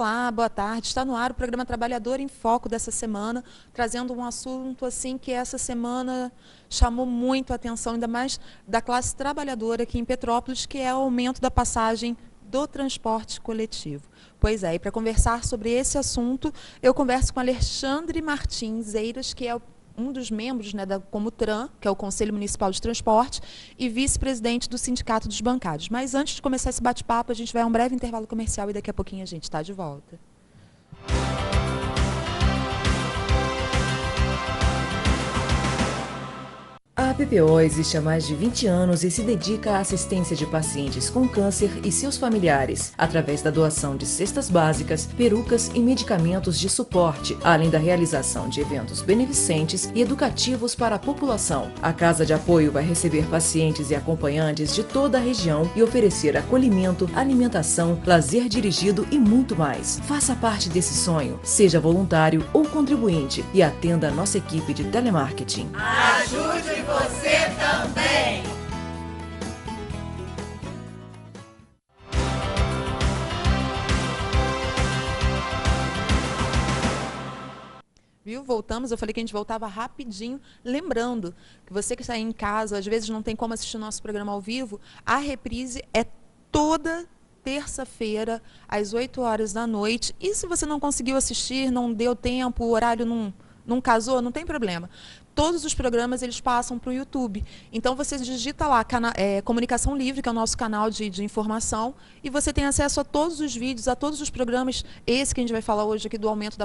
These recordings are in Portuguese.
Olá, boa tarde. Está no ar o programa Trabalhador em Foco dessa semana, trazendo um assunto assim que essa semana chamou muito a atenção, ainda mais da classe trabalhadora aqui em Petrópolis, que é o aumento da passagem do transporte coletivo. Pois é, e para conversar sobre esse assunto, eu converso com Alexandre Martins Eiras, que é um dos membros, né, da Comutran, que é o Conselho Municipal de Transporte, e vice-presidente do Sindicato dos Bancários. Mas antes de começar esse bate-papo, a gente vai a um breve intervalo comercial e daqui a pouquinho a gente está de volta. A PPO existe há mais de 20 anos e se dedica à assistência de pacientes com câncer e seus familiares, através da doação de cestas básicas, perucas e medicamentos de suporte, além da realização de eventos beneficentes e educativos para a população. A Casa de Apoio vai receber pacientes e acompanhantes de toda a região e oferecer acolhimento, alimentação, lazer dirigido e muito mais. Faça parte desse sonho, seja voluntário ou contribuinte e atenda a nossa equipe de telemarketing. Ajude você também! Viu? Voltamos, eu falei que a gente voltava rapidinho, lembrando que você que está aí em casa, às vezes não tem como assistir o nosso programa ao vivo, a reprise é toda terça-feira, às 8 horas da noite, e se você não conseguiu assistir, não deu tempo, o horário não casou, não tem problema. Todos os programas eles passam para o YouTube. Então você digita lá Comunicação Livre, que é o nosso canal de informação, e você tem acesso a todos os vídeos, a todos os programas, esse que a gente vai falar hoje aqui do aumento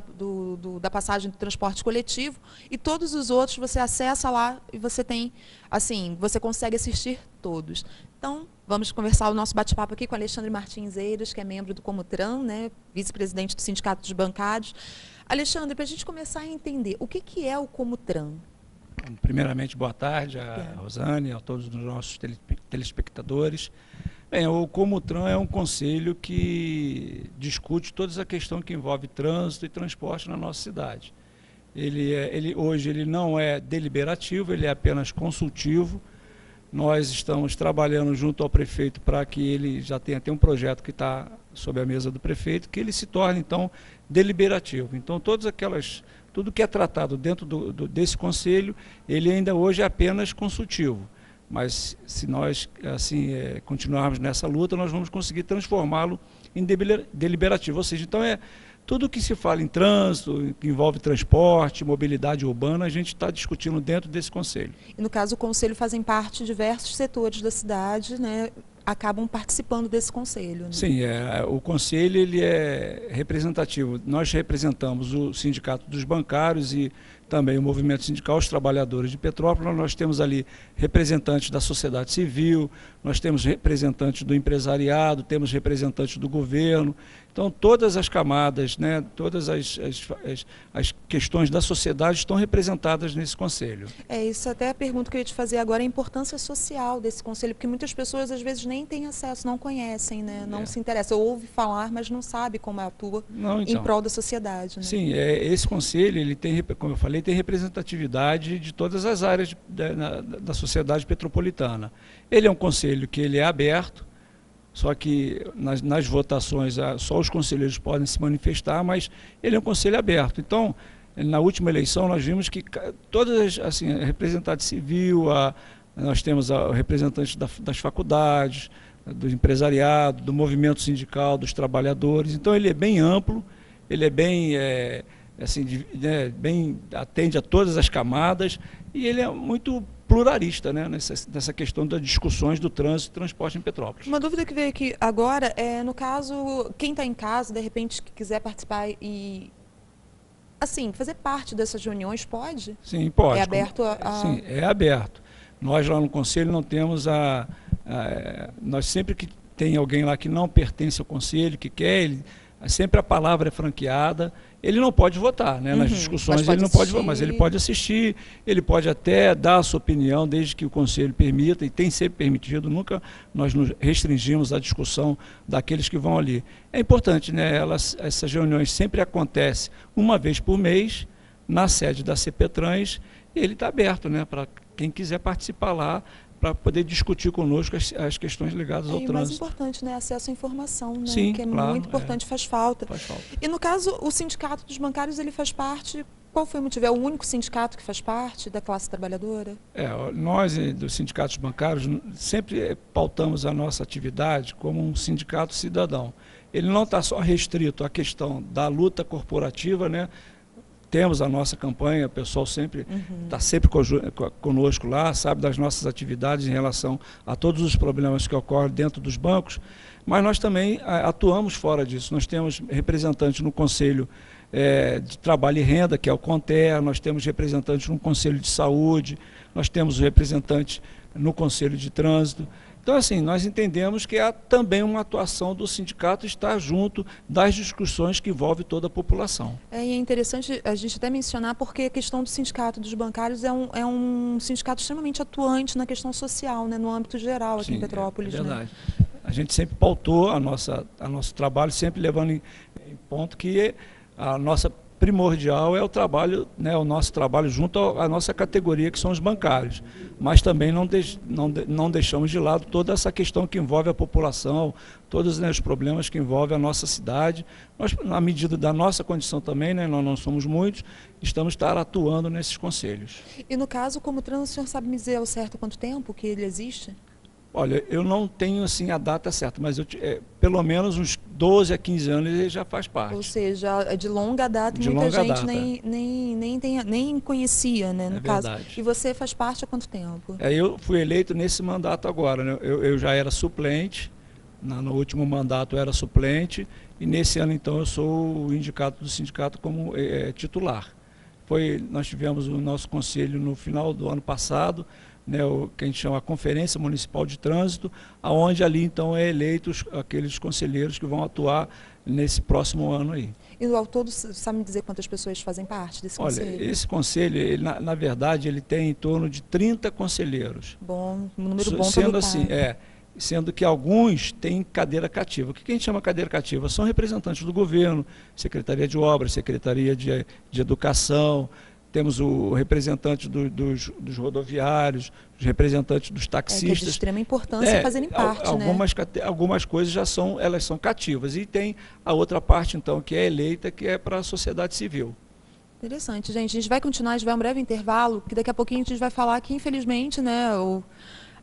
da passagem do transporte coletivo, e todos os outros você acessa lá e você tem, assim, você consegue assistir todos. Então, vamos conversar o nosso bate-papo aqui com Alexandre Martins Eiras, que é membro do Comutran, né, vice-presidente do Sindicato dos Bancários. Alexandre, para a gente começar a entender, o que é o Comutran? Primeiramente, boa tarde a Rosane, a todos os nossos telespectadores. Bem, o Comutran é um conselho que discute toda a questão que envolve trânsito e transporte na nossa cidade. Hoje ele não é deliberativo, ele é apenas consultivo. Nós estamos trabalhando junto ao prefeito para que ele já tenha um projeto que está sob a mesa do prefeito, que ele se torne, então, deliberativo. Então, tudo que é tratado dentro desse conselho, ele ainda hoje é apenas consultivo. Mas se nós assim continuarmos nessa luta, nós vamos conseguir transformá-lo em deliberativo. Ou seja, então tudo que se fala em trânsito, que envolve transporte, mobilidade urbana, a gente está discutindo dentro desse conselho. E no caso, o conselho fazem parte de diversos setores da cidade, né? Acabam participando desse conselho. Né? Sim, o conselho ele é representativo. Nós representamos o Sindicato dos Bancários e também o movimento sindical, os trabalhadores de Petrópolis. Nós temos ali representantes da sociedade civil, nós temos representantes do empresariado, temos representantes do governo. Então, todas as camadas, né, todas as questões da sociedade estão representadas nesse conselho. Isso até a pergunta que eu ia te fazer agora, a importância social desse conselho, porque muitas pessoas às vezes nem têm acesso, não conhecem, né, não se interessam, ouve falar, mas não sabe como atua em prol da sociedade. Né? Sim, esse conselho, ele tem, como eu falei, tem representatividade de todas as áreas da sociedade petropolitana. Ele é um conselho que ele é aberto, só que nas votações só os conselheiros podem se manifestar, mas ele é um conselho aberto. Então, na última eleição nós vimos que todas, assim, a representante civil, nós temos representantes das faculdades, do empresariado, do movimento sindical, dos trabalhadores. Então ele é bem amplo, ele é bem, bem atende a todas as camadas e ele é muito pluralista, né, nessa questão das discussões do trânsito e transporte em Petrópolis. Uma dúvida que veio aqui agora é, no caso, quem está em casa, de repente, que quiser participar e, assim, fazer parte dessas reuniões, pode? Sim, pode. É aberto Sim, é aberto. Nós lá no Conselho não temos nós sempre que tem alguém lá que não pertence ao Conselho, que quer, sempre a palavra é franqueada, ele não pode votar, né? Nas discussões ele não pode votar, mas ele pode assistir, ele pode até dar a sua opinião, desde que o Conselho permita, e tem sempre permitido, nunca nós nos restringimos a discussão daqueles que vão ali. É importante, né? Essas reuniões sempre acontecem uma vez por mês, na sede da CPTrans, e ele está aberto, né, para quem quiser participar lá, para poder discutir conosco as questões ligadas ao E o mais trânsito. importante, né? Acesso à informação, né? Sim, que é claro, muito importante, faz falta. Faz falta. E no caso, o Sindicato dos Bancários, ele faz parte... Qual foi o motivo? É o único sindicato que faz parte da classe trabalhadora? Nós, dos sindicatos bancários, sempre pautamos a nossa atividade como um sindicato cidadão. Ele não está só restrito à questão da luta corporativa, né? Temos a nossa campanha, o pessoal sempre está sempre conosco lá, sabe das nossas atividades em relação a todos os problemas que ocorrem dentro dos bancos, mas nós também atuamos fora disso. Nós temos representantes no Conselho de Trabalho e Renda, que é o CONTER, nós temos representantes no Conselho de Saúde, nós temos representantes no Conselho de Trânsito. Então, assim, nós entendemos que há também uma atuação do sindicato estar junto das discussões que envolvem toda a população. E é interessante a gente até mencionar, porque a questão do sindicato dos bancários é um sindicato extremamente atuante na questão social, né, no âmbito geral aqui em Petrópolis. É verdade. Né? A gente sempre pautou nosso trabalho, sempre levando em ponto que a nossa primordial é o trabalho, né, o nosso trabalho junto à nossa categoria, que são os bancários. Mas também não deixamos de lado toda essa questão que envolve a população, todos, né, os problemas que envolvem a nossa cidade. Nós, na medida da nossa condição também, né, nós não somos muitos, estamos atuando nesses conselhos. E no caso, como trans, o senhor sabe me dizer ao certo quanto tempo que ele existe? Olha, eu não tenho assim a data certa, mas pelo menos uns 12 a 15 anos ele já faz parte. Ou seja, é de longa data e muita gente nem conhecia, né, no caso. Verdade. E você faz parte há quanto tempo? Eu fui eleito nesse mandato agora, né? Eu já era suplente, no último mandato eu era suplente, e nesse ano então eu sou indicado do sindicato como titular. Nós tivemos o nosso conselho no final do ano passado, né, o que a gente chama a Conferência Municipal de Trânsito, aonde ali então é eleitos aqueles conselheiros que vão atuar nesse próximo ano aí. E ao todo, sabe me dizer quantas pessoas fazem parte desse conselho? Olha, esse conselho, ele, na verdade, ele tem em torno de 30 conselheiros. Bom, um número bom para sendo lutar. assim, sendo que alguns têm cadeira cativa. O que a gente chama cadeira cativa? São representantes do governo, Secretaria de Obras, Secretaria de Educação. Temos o representante dos rodoviários, os representantes dos taxistas. Que é de extrema importância fazerem parte, algumas coisas elas são cativas. E tem a outra parte, então, que é eleita, que é para a sociedade civil. Interessante, gente. A gente vai continuar, a gente vai um breve intervalo, que daqui a pouquinho a gente vai falar que, infelizmente, né,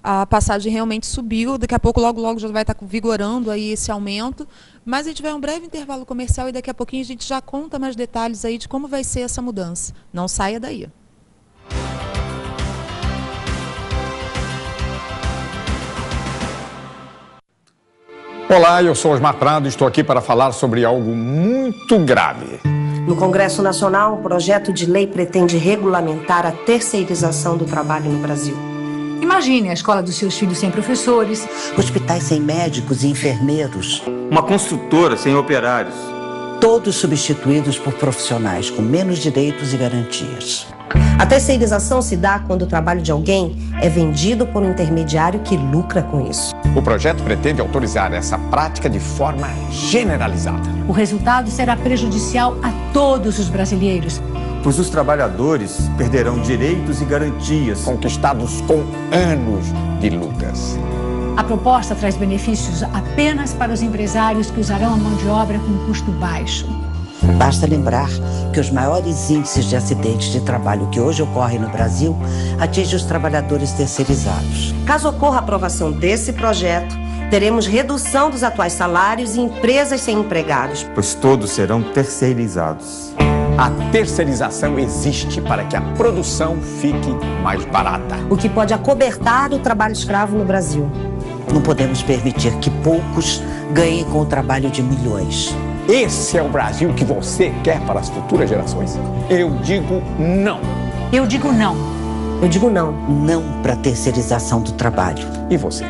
a passagem realmente subiu, daqui a pouco, logo já vai estar vigorando aí esse aumento, mas a gente vai a um breve intervalo comercial e daqui a pouquinho a gente já conta mais detalhes aí de como vai ser essa mudança. Não saia daí. Olá, eu sou Osmar Prado e estou aqui para falar sobre algo muito grave. No Congresso Nacional, um projeto de lei pretende regulamentar a terceirização do trabalho no Brasil. Imagine a escola dos seus filhos sem professores, hospitais sem médicos e enfermeiros, uma construtora sem operários, todos substituídos por profissionais com menos direitos e garantias. A terceirização se dá quando o trabalho de alguém é vendido por um intermediário que lucra com isso. O projeto pretende autorizar essa prática de forma generalizada. O resultado será prejudicial a todos os brasileiros, pois os trabalhadores perderão direitos e garantias conquistados com anos de lutas. A proposta traz benefícios apenas para os empresários que usarão a mão de obra com custo baixo. Basta lembrar que os maiores índices de acidentes de trabalho que hoje ocorrem no Brasil atingem os trabalhadores terceirizados. Caso ocorra a aprovação desse projeto, teremos redução dos atuais salários e empresas sem empregados, pois todos serão terceirizados. A terceirização existe para que a produção fique mais barata, o que pode acobertar o trabalho escravo no Brasil. Não podemos permitir que poucos ganhem com o trabalho de milhões. Esse é o Brasil que você quer para as futuras gerações? Eu digo não. Eu digo não. Eu digo não. Não para a terceirização do trabalho. E você?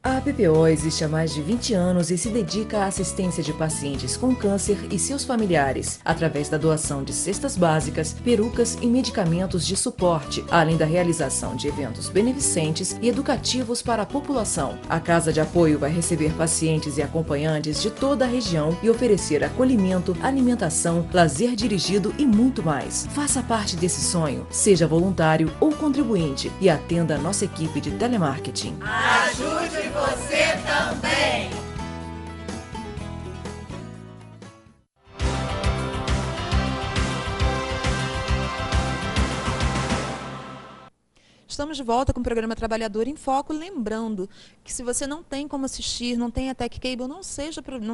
A PPO existe há mais de 20 anos e se dedica à assistência de pacientes com câncer e seus familiares, através da doação de cestas básicas, perucas e medicamentos de suporte, além da realização de eventos beneficentes e educativos para a população. A Casa de Apoio vai receber pacientes e acompanhantes de toda a região e oferecer acolhimento, alimentação, lazer dirigido e muito mais. Faça parte desse sonho, seja voluntário ou contribuinte e atenda a nossa equipe de telemarketing. Ajude você também! Estamos de volta com o programa Trabalhador em Foco, lembrando que se você não tem como assistir, não tem a Tech Cable, não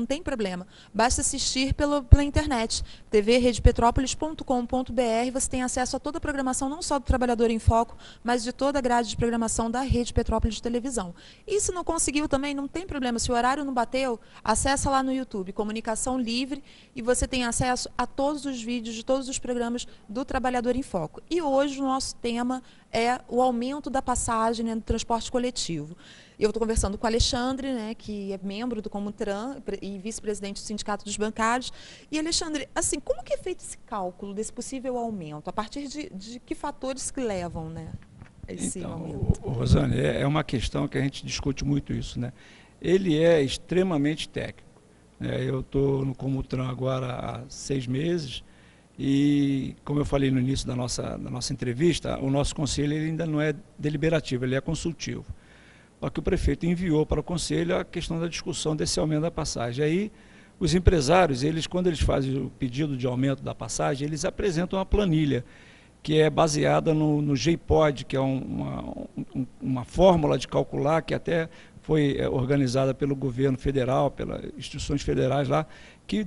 tem problema. Basta assistir pela internet, tvredepetrópolis.com.br, você tem acesso a toda a programação, não só do Trabalhador em Foco, mas de toda a grade de programação da Rede Petrópolis de televisão. E se não conseguiu também, não tem problema, se o horário não bateu, acessa lá no YouTube, Comunicação Livre, e você tem acesso a todos os vídeos de todos os programas do Trabalhador em Foco. E hoje o nosso tema é o aumento da passagem, né, do transporte coletivo. Eu estou conversando com o Alexandre, né, que é membro do Comutran e vice-presidente do Sindicato dos Bancários. E, Alexandre, assim, como que é feito esse cálculo desse possível aumento? A partir de que fatores que levam, né, esse aumento? Rosane, é uma questão que a gente discute muito isso, né? Ele é extremamente técnico. Eu estou no Comutran agora há 6 meses, e, como eu falei no início da nossa entrevista, o nosso conselho ele ainda não é deliberativo, ele é consultivo. Só que o prefeito enviou para o conselho a questão da discussão desse aumento da passagem. Aí, os empresários, quando eles fazem o pedido de aumento da passagem, eles apresentam uma planilha, que é baseada no GPOD, que é uma fórmula de calcular, que até foi organizada pelo governo federal, pelas instituições federais lá, que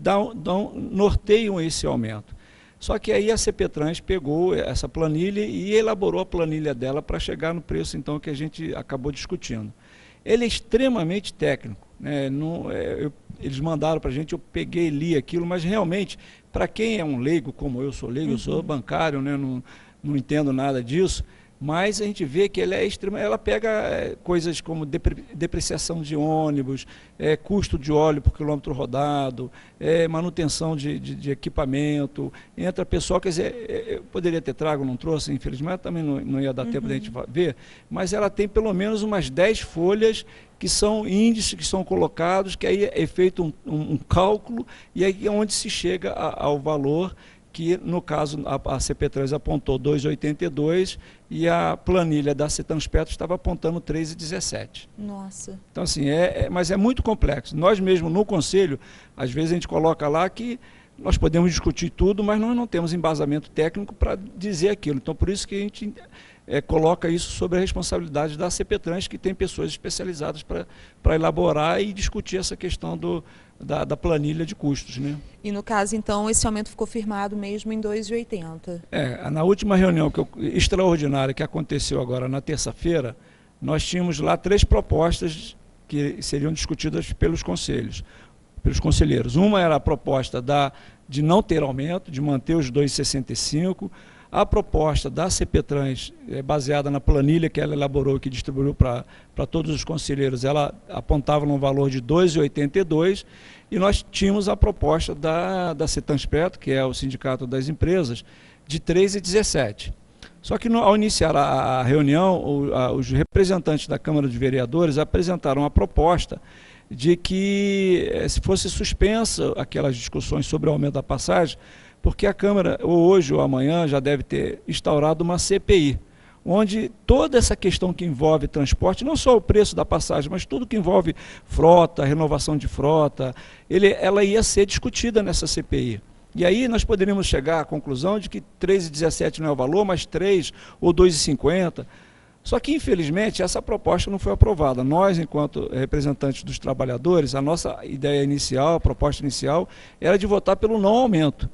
norteiam esse aumento. Só que aí a CPTrans pegou essa planilha e elaborou a planilha dela para chegar no preço então que a gente acabou discutindo. Ele é extremamente técnico, né? Eles mandaram para a gente, eu peguei e li aquilo, mas realmente, para quem é um leigo, como eu sou leigo, eu sou bancário, né? Não entendo nada disso, mas a gente vê que ela pega coisas como depreciação de ônibus, custo de óleo por quilômetro rodado, manutenção de equipamento, entra pessoal, quer dizer, eu poderia ter trago, não trouxe, infelizmente também não ia dar tempo da gente ver, mas ela tem pelo menos umas 10 folhas que são índices que são colocados, que aí é feito um cálculo, e aí é onde se chega ao valor que, no caso, a CPTrans apontou 2,82 e a planilha da Cetanspetro estava apontando 3,17. Nossa. Então, assim, mas é muito complexo. Nós mesmo, no Conselho, às vezes a gente coloca lá que nós podemos discutir tudo, mas nós não temos embasamento técnico para dizer aquilo. Então, por isso que a gente coloca isso sobre a responsabilidade da CPTrans, que tem pessoas especializadas para elaborar e discutir essa questão da planilha de custos, né? E no caso, então, esse aumento ficou firmado mesmo em 2,80? Na última reunião extraordinária que aconteceu agora na terça-feira, nós tínhamos lá 3 propostas que seriam discutidas pelos conselheiros. Uma era a proposta de não ter aumento, de manter os 2,65. A proposta da CPTrans, baseada na planilha que ela elaborou e que distribuiu para todos os conselheiros, ela apontava num valor de 2,82, e nós tínhamos a proposta da Cetanspetro, que é o Sindicato das Empresas, de 3,17. Só que ao iniciar a reunião, os representantes da Câmara de Vereadores apresentaram a proposta de que se fosse suspensa aquelas discussões sobre o aumento da passagem, porque a Câmara, ou hoje ou amanhã, já deve ter instaurado uma CPI, onde toda essa questão que envolve transporte, não só o preço da passagem, mas tudo que envolve frota, renovação de frota, ela ia ser discutida nessa CPI. E aí nós poderíamos chegar à conclusão de que 3,17 não é o valor, mas 3 ou 2,50. Só que, infelizmente, essa proposta não foi aprovada. Nós, enquanto representantes dos trabalhadores, a nossa ideia inicial, a proposta inicial, era de votar pelo não aumento.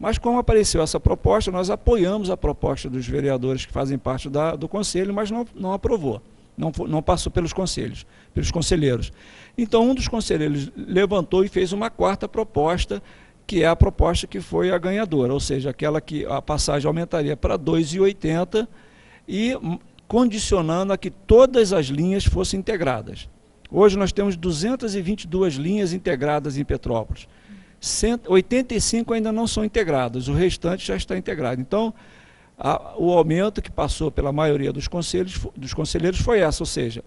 Mas como apareceu essa proposta, nós apoiamos a proposta dos vereadores que fazem parte do Conselho, mas não aprovou, não passou pelos conselheiros. Então, um dos conselheiros levantou e fez uma 4ª proposta, que é a proposta que foi a ganhadora, ou seja, aquela que a passagem aumentaria para 2,80 e condicionando a que todas as linhas fossem integradas. Hoje nós temos 222 linhas integradas em Petrópolis. 85 ainda não são integradas, o restante já está integrado. Então, o aumento que passou pela maioria dos conselheiros foi essa, ou seja,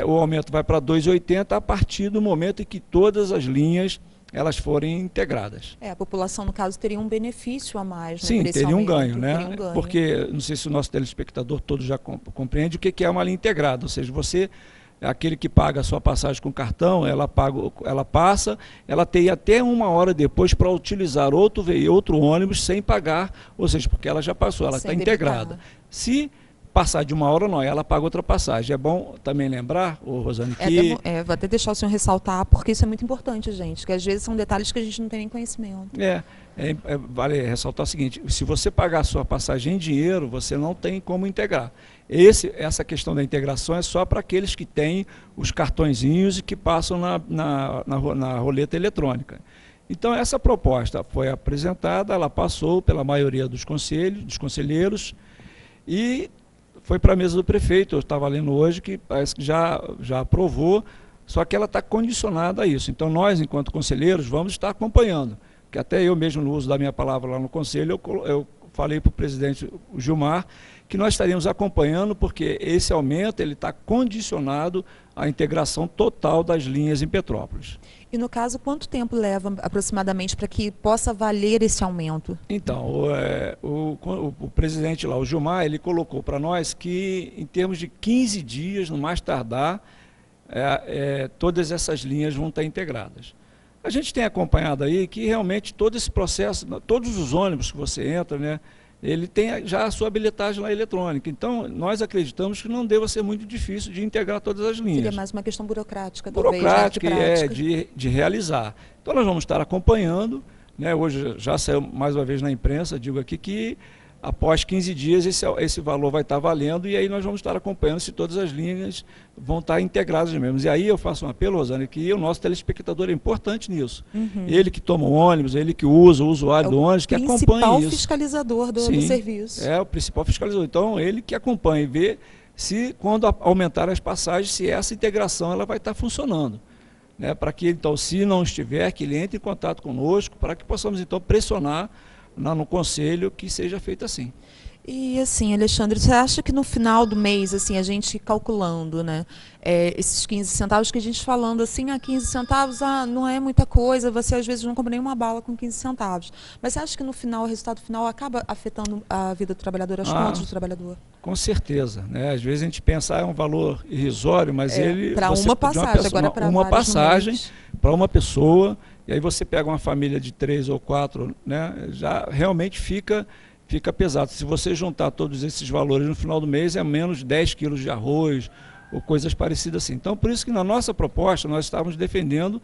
o aumento vai para 2,80 a partir do momento em que todas as linhas elas forem integradas. A população, no caso, teria um benefício a mais. Sim, teria um ganho, né? Porque, não sei se o nosso telespectador todo já compreende o que é uma linha integrada, ou seja, você, aquele que paga a sua passagem com cartão, ela passa, ela tem até 1 hora depois para utilizar outro ônibus sem pagar, ou seja, porque ela já passou, ela está integrada. Se passar de 1 hora, não, ela paga outra passagem. É bom também lembrar, Rosane, que... vou até deixar o senhor ressaltar, porque isso é muito importante, gente, que às vezes são detalhes que a gente não tem nem conhecimento. Vale ressaltar o seguinte, se você pagar a sua passagem em dinheiro, você não tem como integrar. Essa questão da integração é só para aqueles que têm os cartõezinhos e que passam na roleta eletrônica. Então, essa proposta foi apresentada, ela passou pela maioria dos conselheiros, e foi para a mesa do prefeito. Eu estava lendo hoje que parece que já aprovou, só que ela está condicionada a isso. Então nós, enquanto conselheiros, vamos estar acompanhando, que até eu mesmo, no uso da minha palavra lá no conselho, eu falei para o presidente Gilmar que nós estaríamos acompanhando, porque esse aumento ele está condicionado à integração total das linhas em Petrópolis. E no caso, quanto tempo leva aproximadamente para que possa valer esse aumento? Então, o presidente lá, o Gilmar, ele colocou para nós que em termos de 15 dias, no mais tardar, todas essas linhas vão estar integradas. A gente tem acompanhado aí que realmente todo esse processo, todos os ônibus que você entra, né, ele tem já a sua bilhetagem lá eletrônica. Então, nós acreditamos que não deva ser muito difícil de integrar todas as linhas. Seria mais uma questão burocrática, talvez. Burocrática, de realizar. Então, nós vamos estar acompanhando, né? Hoje já saiu mais uma vez na imprensa, digo aqui que após 15 dias esse valor vai estar valendo, e aí nós vamos estar acompanhando se todas as linhas vão estar integradas mesmo. E aí eu faço um apelo, Rosane, que o nosso telespectador é importante nisso. Ele que toma o ônibus, ele que usa, o usuário do ônibus, que acompanha isso. É o principal fiscalizador do serviço. É o principal fiscalizador. Então, ele que acompanha e vê se, quando aumentar as passagens, se essa integração ela vai estar funcionando. Né? Para que, então, se não estiver, que ele entre em contato conosco, para que possamos, então, pressionar no conselho que seja feito assim. E assim, Alexandre, você acha que no final do mês, assim, a gente calculando, né, esses 15 centavos que a gente falando assim, 15 centavos, não é muita coisa, você às vezes não compra nenhuma bala com 15 centavos. Mas você acha que no final, o resultado final acaba afetando a vida do trabalhador, as contas do trabalhador? Com certeza, né? Às vezes a gente pensa, é um valor irrisório, mas ele... Para uma passagem, agora para uma passagem, para uma pessoa, e aí você pega uma família de 3 ou 4, né? Já realmente fica pesado. Se você juntar todos esses valores no final do mês, é menos de 10 quilos de arroz, ou coisas parecidas assim. Então, por isso que na nossa proposta, nós estávamos defendendo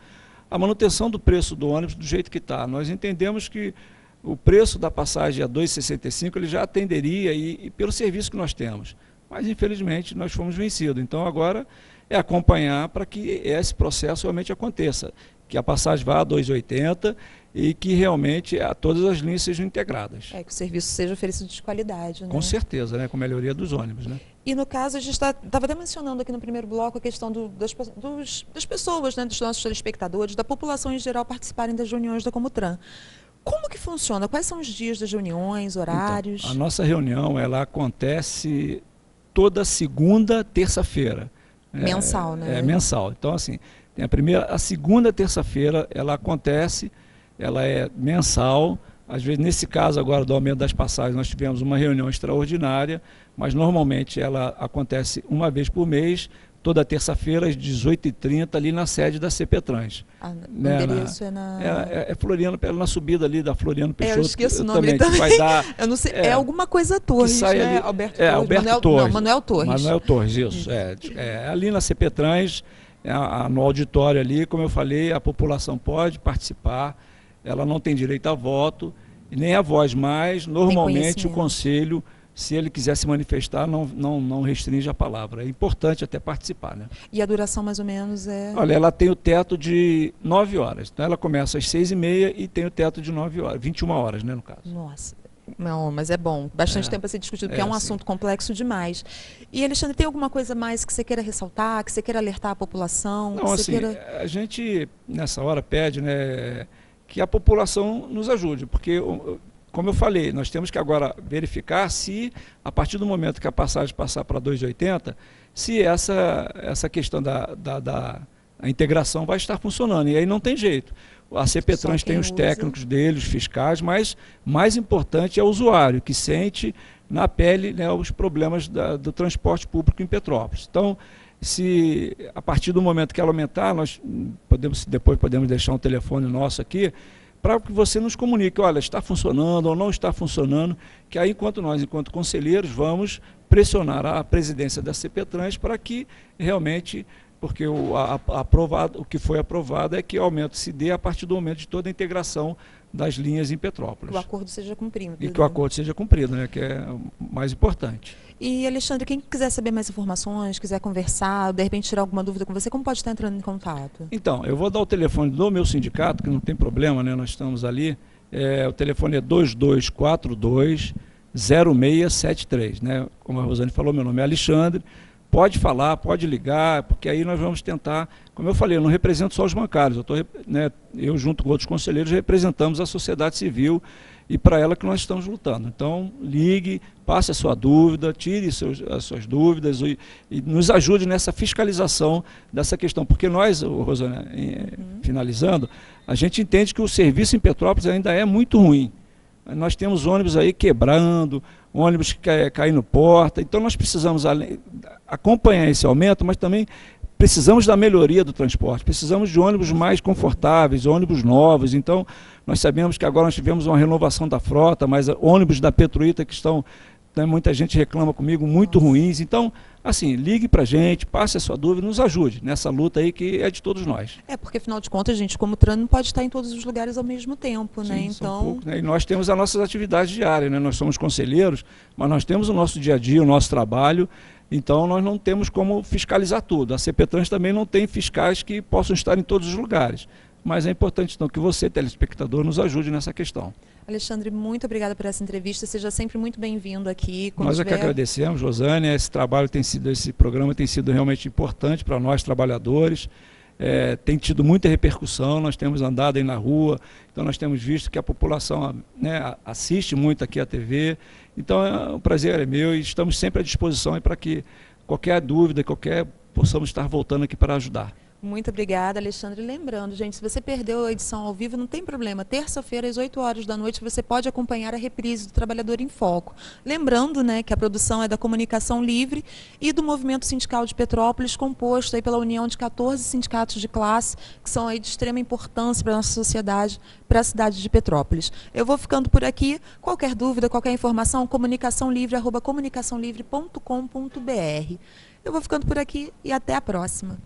a manutenção do preço do ônibus do jeito que está. Nós entendemos que o preço da passagem a R$ 2,65, ele já atenderia e pelo serviço que nós temos. Mas, infelizmente, nós fomos vencidos. Então, agora é acompanhar para que esse processo realmente aconteça, que a passagem vá a R$ 2,80 e que realmente todas as linhas sejam integradas. Que o serviço seja oferecido de qualidade, né? Com certeza, né? Com a melhoria dos ônibus, né? E no caso, a gente estava até mencionando aqui no primeiro bloco a questão das pessoas, né, dos nossos telespectadores, da população em geral participarem das reuniões da Comutran. Como que funciona? Quais são os dias das reuniões, horários? Então, a nossa reunião, ela acontece toda segunda, terça-feira. Mensal, né? É mensal. Então, assim, tem a segunda terça-feira, ela acontece, ela é mensal. Às vezes, nesse caso agora do aumento das passagens, nós tivemos uma reunião extraordinária, mas normalmente ela acontece uma vez por mês, toda terça-feira, às 18h30, ali na sede da CPTrans. O endereço é Floriano, na subida ali da Floriano Peixoto. Eu esqueço o nome também. Vai dar, eu não sei, é alguma coisa Torres, né? Ali, Alberto Torres. Torres. Manuel Torres. Manuel Torres, isso. Ali na CPTrans, no auditório ali, como eu falei, a população pode participar, ela não tem direito a voto, e nem a voz, mas normalmente o conselho, se ele quiser se manifestar, não restringe a palavra. É importante até participar, né? E a duração mais ou menos é? Olha, ela tem o teto de 9 horas. Então ela começa às 6h30 e tem o teto de 9 horas, 21 horas, né, no caso. Nossa. Não, mas é bom. Bastante tempo a ser discutido, porque é um assunto complexo demais. E, Alexandre, tem alguma coisa mais que você queira ressaltar, que você queira alertar a população? Não, assim, a gente, nessa hora, pede, né, que a população nos ajude, porque, como eu falei, nós temos que agora verificar se, a partir do momento que a passagem passar para 2,80, se essa questão da integração vai estar funcionando. E aí não tem jeito. A CPTrans tem os técnicos deles, os fiscais, mas mais importante é o usuário, que sente na pele, né, os problemas do transporte público em Petrópolis. Então, se a partir do momento que ela aumentar, nós depois podemos deixar um telefone nosso aqui, para que você nos comunique, olha, está funcionando ou não está funcionando, que aí, enquanto conselheiros, vamos pressionar a presidência da CPTrans para que realmente... porque o que foi aprovado é que o aumento se dê a partir do momento de toda a integração das linhas em Petrópolis. Que o acordo seja cumprido. E que o acordo seja cumprido, né, que é o mais importante. E, Alexandre, quem quiser saber mais informações, quiser conversar, de repente tirar alguma dúvida com você, como pode estar entrando em contato? Então, eu vou dar o telefone do meu sindicato, que não tem problema, né, nós estamos ali. O telefone é 2242-0673. Né? Como a Rosane falou, meu nome é Alexandre. Pode falar, pode ligar, porque aí nós vamos tentar, como eu falei, eu não represento só os bancários, eu junto com outros conselheiros representamos a sociedade civil e para ela que nós estamos lutando. Então, ligue, passe a sua dúvida, tire as suas dúvidas e nos ajude nessa fiscalização dessa questão, porque nós, Rosana, finalizando, a gente entende que o serviço em Petrópolis ainda é muito ruim. Nós temos ônibus aí quebrando, ônibus caindo porta, então nós precisamos acompanhar esse aumento, mas também precisamos da melhoria do transporte, precisamos de ônibus mais confortáveis, ônibus novos. Então nós sabemos que agora nós tivemos uma renovação da frota, mas ônibus da Petruíta que estão, muita gente reclama comigo, muito ruins. Então, assim, ligue para a gente, passe a sua dúvida, nos ajude nessa luta aí que é de todos nós. Porque afinal de contas, a gente como TRAN não pode estar em todos os lugares ao mesmo tempo, né? Então... poucos, né? E nós temos as nossas atividades diárias, né? Nós somos conselheiros, mas nós temos o nosso dia a dia, o nosso trabalho, então nós não temos como fiscalizar tudo. A CPTrans também não tem fiscais que possam estar em todos os lugares. Mas é importante, então, que você, telespectador, nos ajude nessa questão. Alexandre, muito obrigada por essa entrevista. Seja sempre muito bem-vindo aqui. Nós é que agradecemos, Rosane. Esse programa tem sido realmente importante para nós, trabalhadores. Tem tido muita repercussão, nós temos andado aí na rua, então nós temos visto que a população, né, assiste muito aqui a TV. Então, o prazer é meu e estamos sempre à disposição para que qualquer dúvida, possamos estar voltando aqui para ajudar. Muito obrigada, Alexandre. Lembrando, gente, se você perdeu a edição ao vivo, não tem problema. Terça-feira, às 8 horas da noite, você pode acompanhar a reprise do Trabalhador em Foco. Lembrando, né, que a produção é da Comunicação Livre e do Movimento Sindical de Petrópolis, composto aí pela união de 14 sindicatos de classe, que são aí de extrema importância para a nossa sociedade, para a cidade de Petrópolis. Eu vou ficando por aqui. Qualquer dúvida, qualquer informação, comunicaçãolivre@comunicaçãolivre.com.br. Eu vou ficando por aqui e até a próxima.